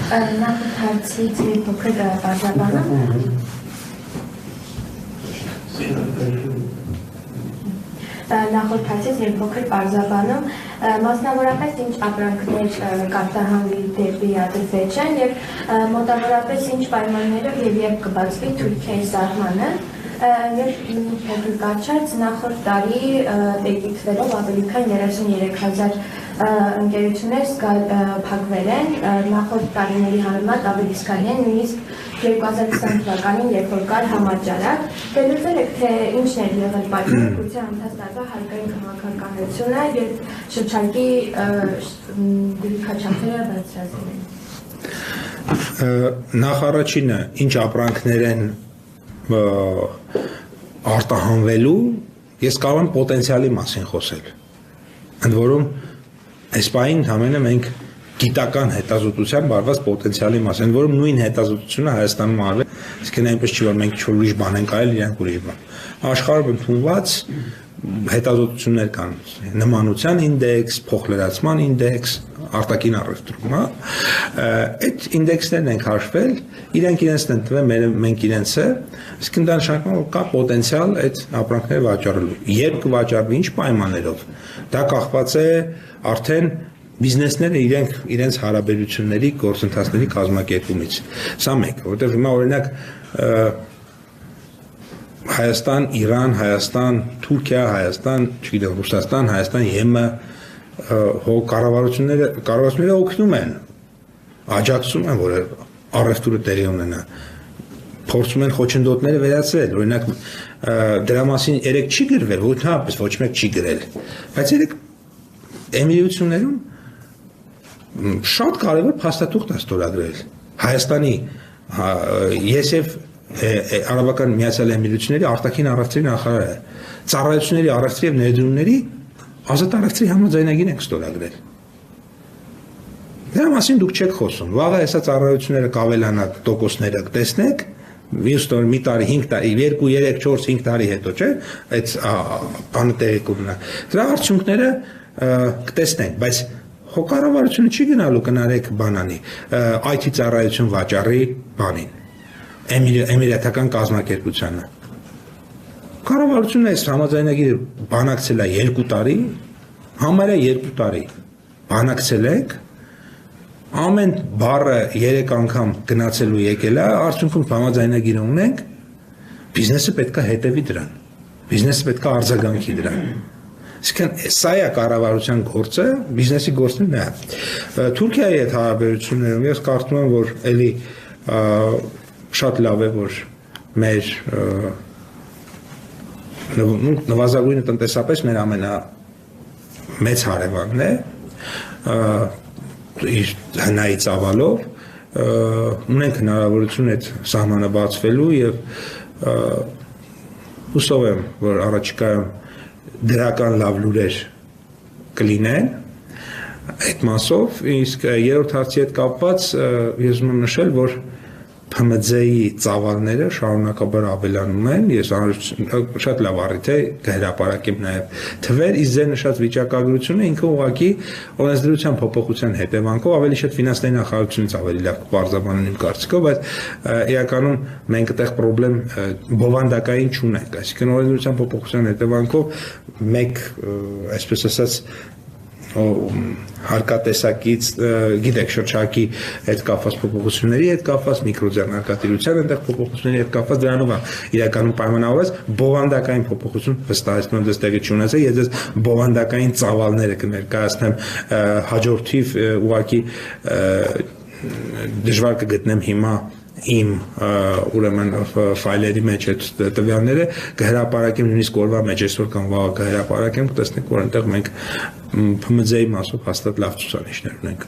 Նախորդ հարցից մի փոքր բարձրաբանում Նախորդ հարցից մի փոքր բարձրաբանում մասնավորապես ինչ ապրանքներ կարտահանվի դեպի Ադրբեջան եւ մոտավորապես ինչ պայմաններով եւ երբ կբացվի Թուրքիայի սահմանը Եվ փոքրկաչած նախորդ տարի տեկիքվելով ավելի քան 33,000 ընկերություններ փակվել են, նախորդ տարիների համեմատ ավելի զգալի են, նույնիսկ 2020 թվականին, երբ որ կար համաճարակ, դերուցել եք, թե ինչն էր եղել պատճառը գուցե անցած տարվա հարկային քաղաքականությունը եւ շրջակի դիրքաչափերը բարձրացնել են։ Նախ առաջինը, ինչ ապրանքներ են արտահանվելու, ես կարող եմ պոտենցիալի մասին խոսել։ Ընդ որում, այս պահին ընդամենը մենք գիտական հետազոտության բարված պոտենցիալի մասին, ընդ որում նույն հետազոտությունը Հայաստանում արվել, իսկ այնպես չի, որ մենք ուրիշ բան ենք արել, իրանք ուրիշ բան։ Աշխարհում ընդունված հետազոտություններ կան, նմանության ինդեքս, փոխլրացման ինդեքս, արտաքին առևտրում, այդ ինդեքսներն են հաշվել, իրենք իրենցն են տվել, մենք իրենցը, իսկ դա նշանակում է, որ կա պոտենցիալ այդ ապրանքները վաճառելու։ Երբ կվաճառվի, ինչ պայմաններով, դա կախված է արդեն բիզնեսները իրենց հարաբերությունների, գործընթացների կազմակերպումից։ Սա մեկ, որովհետև հիմա օրինակ Հայաստան, Իրան, Հայաստան, Թուրքիա, Հայաստան, չգիտեմ, Ռուսաստան, Հայաստան, ԵՄ կառավարությունները օգնում են, աջակցում են, որ առևտուրը տեղի ունենա, փորձում են խոչընդոտները վերացրել, օրինակ դրա մասին երեք չի գրվել, ոչնչապես ոչ մեկ չի գրել, բայց երեք Էմիրություններում շատ կարևոր փաստաթուղթ է ստորագրել Հայաստանի ես եւ Արաբական Միացյալ Էմիրությունների արտաքին առևտրի նախարարը ծառայությունների առևտրի եւ ներդրումների ազատ առևտրի համաձայնագիր ենք ստորագրել։ Դրա մասին դուք չեք խոսում։ Վաղը հեսա ծառայությունները կավելանա տոկոսները կտեսնեք, մի տարի, 5 տարի, 2, 3, 4, 5 տարի հետո, չէ՞, այդ բանը տեղի կունենա։ Դրա արդյունքները կտեսնենք, բայց կառավարությունը չի գնալու կնարեք բանանի, IT ծառայություն վաճառի բանին, էմիրատական կազմակերպությանը։ Կառավարությունը այս համաձայնագիրը բանակցել է 2 տարի, համարյա 2 տարի բանակցել եք, ամեն բառը 3 անգամ գնացելու եկել է, արդյունքում համաձայնագիրը ունենք, բիզնեսը պետք է հետևի դրան, բիզնեսը պետք է արձագանքի դրան։ Իսկ սա է կառավարության գործը, բիզնեսի գործն է։ Թուրքիայի հետ հարաբերություններում ես կարծում եմ, որ էլի շատ լավ է, որ մեր նվազագույնը տնտեսապես մեր ամենամեծ հարևանն է, իր հնայի ծավալով, ունենք հնարավորություն այդ սահմանը բացվելու եւ հուսով եմ, որ առաջիկայում դրական լավ լուրեր կլինեն այդ մասով, իսկ երրորդ հարցի հետ կապված ես ուզում եմ նշել, որ ՓՄԶ-ի ծավալները շարունակաբար ավելանում են, ես շատ լավ առիթ է կհրապարակեմ նաև թվեր, իսկ ձեր նշած վիճակագրությունը ինքը ուղղակի օրենսդրության փոփոխության հետևանքով ավելի շատ ֆինանսների նախարարությունից ավելի լավ կբարձրաբանեն իմ կարծիքով, բայց իրականում մենք այդտեղ խնդրեմ բովանդակային չունենք, այսինքն օրենսդրության փոփոխության հետևանքով մեկ, այսպես ասած, հարկատեսակից, գիտեք, շրջակի հետ կապված փոփոխությունների հետ կապված, միկրոձեռնարկատիրության այնտեղ փոփոխությունների հետ կապված, դրանով է իրականում պայմանավորված բովանդակային փոփոխություն վստահեցնում եմ դες տեղի չունեցել, ես դες բովանդակային ծավալները կներկայացնեմ հաջորդիվ ուղղակի դժվար կգտնեմ հիմա իմ ուրեմն ֆայլերի մեջ այդ տվյալները կհրապարակեմ նույնիսկ օրվա մեջ այսօր կամ վաղը կհրապարակեմ, կտեսնենք, որ այնտեղ մենք ՓՄԶ-ի մասով հաստատ լավ ցուցանիշներ ունենք։